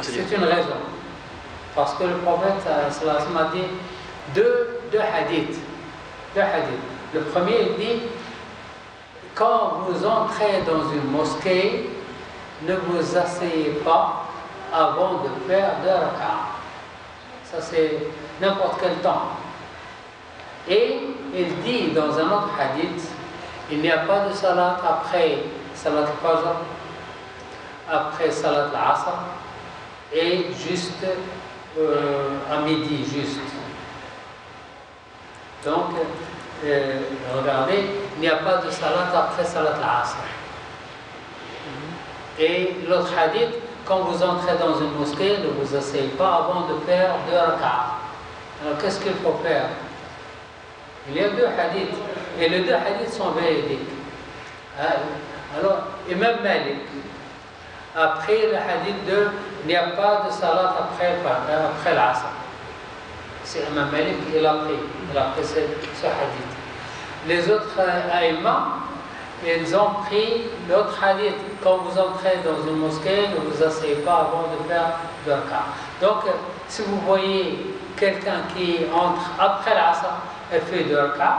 c'est une raison. Parce que le prophète sallallahu alayhi wa sallam a dit deux hadiths. Le premier, il dit, quand vous entrez dans une mosquée, ne vous asseyez pas avant de faire 2 rak'ah. Ça, c'est n'importe quel temps. Et il dit dans un autre hadith, il n'y a pas de salat après salat al-fajr, après salat al-asr, et juste à midi, juste. Donc, regardez, il n'y a pas de salat après salat al-asr. Et l'autre hadith, quand vous entrez dans une mosquée, ne vous asseyez pas avant de faire 2 rak'ah. Alors qu'est-ce qu'il faut faire? Il y a 2 hadiths, et les 2 hadiths sont véridiques. Alors, Imam Malik a pris le hadith de il n'y a pas de salat après l'asr. C'est Imam Malik, il a pris ce hadith. Les autres aïmas, ils ont pris l'autre hadith. Quand vous entrez dans une mosquée, ne vous asseyez pas avant de faire 2 rak'ah. Donc, si vous voyez quelqu'un qui entre après l'asr et fait 2 rak'ah,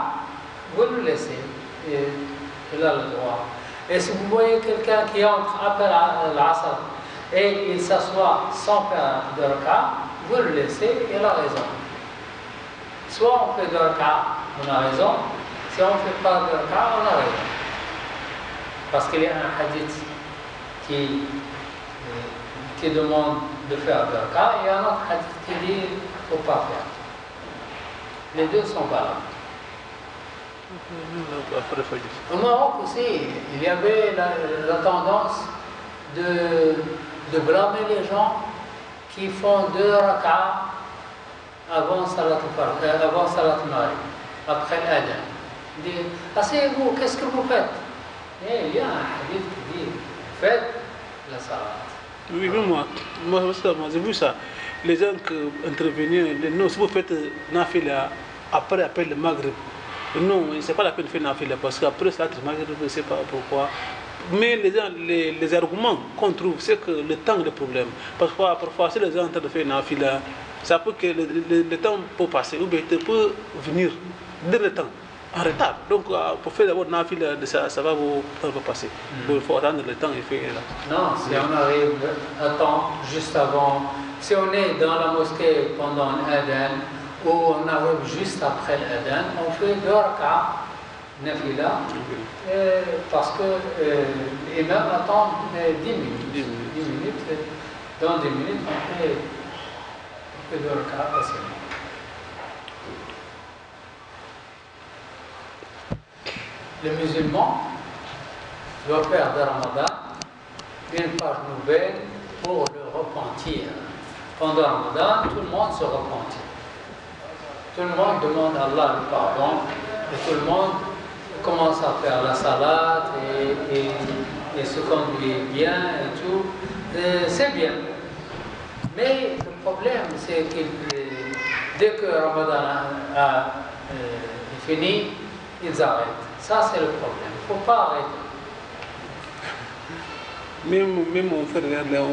vous le laissez. Il a le droit. Et si vous voyez quelqu'un qui entre après l'asr et il s'assoit sans faire 2 rak'ah, vous le laissez, il a raison. Soit on fait 2 rak'ah, on a raison. Si on ne fait pas 2 rak'ah, on a raison. Parce qu'il y a un hadith qui demande de faire 2 rak'ah et un autre hadith qui dit qu'il ne faut pas faire. Les deux sont valables. Au Maroc aussi, il y avait la tendance de blâmer les gens qui font 2 rak'ah avant Salat al-Maghrib, après l'Adhan. Ils disent, asseyez-vous, qu'est-ce que vous faites? Et il y a un hadith qui dit, faites la salat. Oui, mais moi j'ai vu ça. Les gens qui intervenaient, non, si vous faites nafila après le Maghrib, non, c'est pas la peine de faire nafila parce qu'après ça, le Maghrib, je ne sais pas pourquoi. Mais les arguments qu'on trouve, c'est que le temps est le problème. Parfois, si les gens sont en train de faire nafila, ça peut que le temps peut passer, ou bien il peut venir dès le temps. En retard. Donc, pour faire d'abord nafila, ça va vous passer. Il faut attendre le temps et faire là. Non, si on arrive à temps, juste avant, si on est dans la mosquée pendant l'Adhan, ou on arrive juste après l'Adhan, on fait 2 rak'ah nafila, parce que l'imam attend 10 minutes. 10 minutes. Dans 10 minutes, on fait 2 rak'ah facilement. Le musulman doit faire de Ramadan une page nouvelle pour le repentir. Pendant Ramadan, tout le monde se repentit. Tout le monde demande à Allah le pardon et tout le monde commence à faire la salat et se conduit bien et tout. C'est bien. Mais le problème, c'est que dès que Ramadan est fini, ils arrêtent. Ça, c'est le problème. Il ne faut pas arrêter. Même mon frère,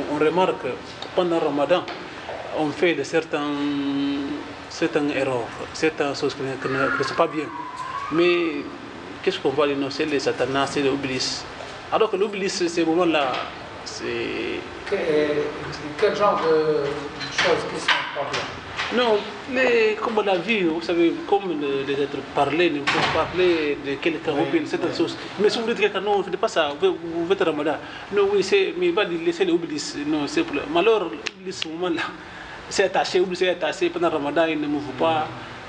on remarque que pendant le Ramadan, on fait de certaines erreurs, certaines choses qui ne sont pas bien. Mais qu'est-ce qu'on va dénoncer? Les satanas, c'est l'obélis. Alors que l'obélis, ces moments-là, c'est... Quel genre de choses qui ne sont pas bien? Non, comme la vie, vous savez, comme les êtres parlés, ne peuvent pas parler de quelqu'un ou bien certaines choses. Mais si vous dites quelqu'un, non, ne faites pas ça, vous faites Ramadan. Non, oui, mais il va laisser les obélis. Non, c'est pour le malheur, ce moment-là, c'est attaché, c'est attaché pendant Ramadan, il ne mouve pas.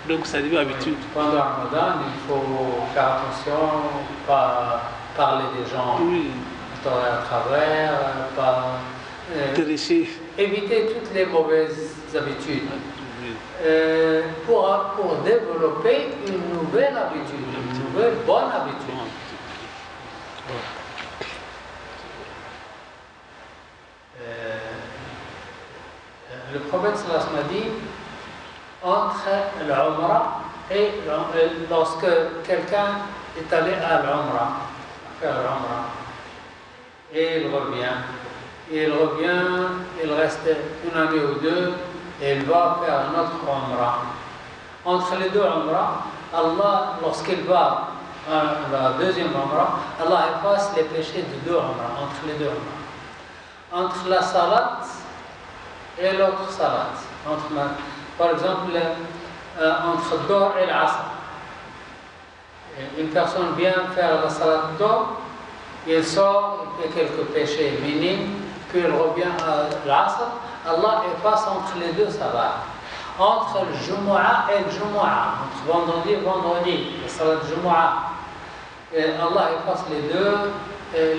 Donc ça devient habitude. Pendant Ramadan, il faut faire attention, pas parler des gens à travers, pas éviter toutes les mauvaises habitudes. Pour développer une nouvelle habitude, une nouvelle bonne habitude. Le prophète sallallahu alayhi wa sallam dit entre l'Umrah et lorsque quelqu'un est allé à l'Umrah, faire l'Umrah, et il revient, il reste reste une année ou deux et il va faire un autre Umrah. Entre les deux Umrah, Allah, lorsqu'il va à la deuxième Umrah, Allah efface les péchés de deux Umrah, entre les deux Umrah. Entre la Salat et l'autre Salat. Par exemple, entre Dor et l'Asr. Une personne vient faire la Salat Dor, il sort, il fait quelques péchés minimes, puis il revient à l'Asr. Allah efface entre les deux Salats. Entre le Jumu'ah et le Jumu'ah, entre vendredi et vendredi, la Salat Jumu'ah. Allah efface les deux,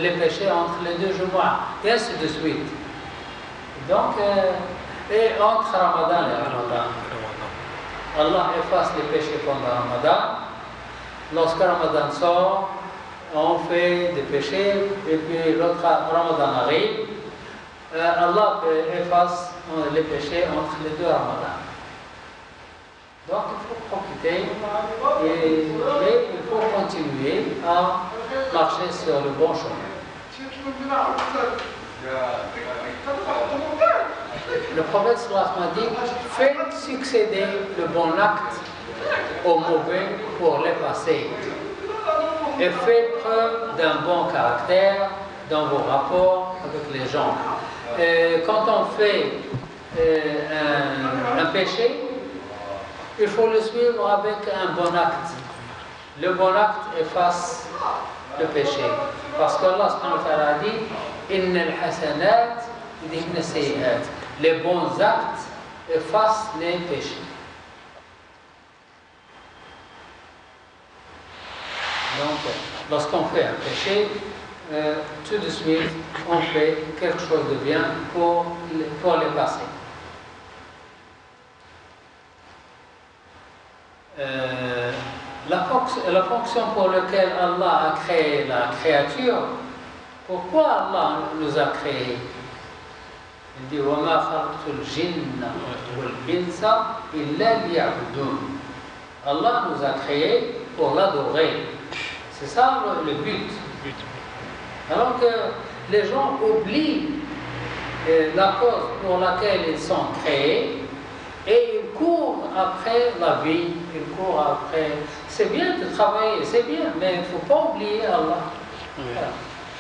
les péchés entre les deux Jumu'ah, et ainsi de suite. Donc, et entre Ramadan et Ramadan, Allah efface les péchés pendant Ramadan. Lorsque Ramadan sort, on fait des péchés, et puis l'autre Ramadan arrive, Allah efface les péchés entre les deux Ramadans. Donc il faut profiter et il faut continuer à marcher sur le bon chemin. Le prophète sallallahu alayhi wa sallam a dit, faites succéder le bon acte au mauvais pour l'effacer. Et faites preuve d'un bon caractère dans vos rapports avec les gens. Quand on fait un péché, il faut le suivre avec un bon acte. Le bon acte efface le péché. Parce qu'Allah subhanahu wa ta'ala a dit, Inna al-hasanat yudhibna as-sayyi'at. Les bons actes effacent les péchés. Donc, lorsqu'on fait un péché, tout de suite, on fait quelque chose de bien pour l'effacer. La fonction pour laquelle Allah a créé la créature, pourquoi Allah nous a créés? Il dit وَمَا خَلَقْتُ الْجِنَّ وَالْإِنسَ إِلَّا لِيَعْبُدُونَ. Allah nous a créés pour l'adorer. C'est ça le but. Alors que les gens oublient la cause pour laquelle ils sont créés et ils courent après la vie, ils courent après. C'est bien de travailler, c'est bien, mais il ne faut pas oublier Allah. Voilà.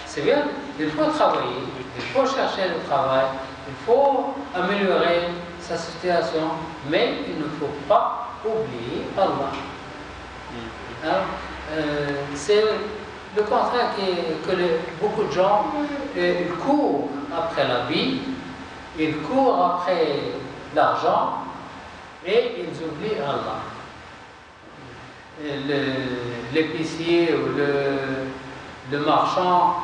C'est bien, il faut travailler, il faut chercher le travail, il faut améliorer sa situation, mais il ne faut pas oublier Allah. Alors, c'est le contraire que beaucoup de gens ils courent après la vie, ils courent après l'argent et ils oublient Allah. L'épicier ou le marchand